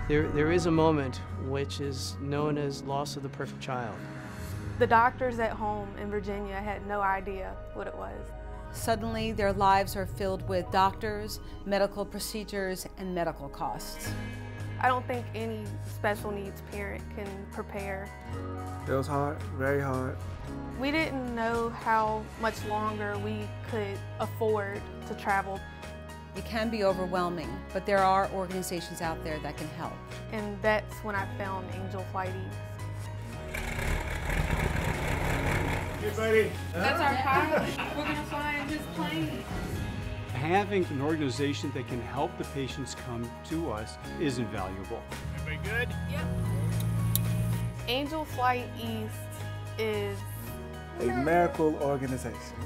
There is a moment which is known as loss of the perfect child. The doctors at home in Virginia had no idea what it was. Suddenly, their lives are filled with doctors, medical procedures, and medical costs. I don't think any special needs parent can prepare. It was hard, very hard. We didn't know how much longer we could afford to travel. It can be overwhelming, but there are organizations out there that can help. And that's when I found Angel Flight East. Hey, buddy. That's our pilot. We're going to fly in his plane. Having an organization that can help the patients come to us is invaluable. Everybody good? Yep. Angel Flight East is A miracle organization.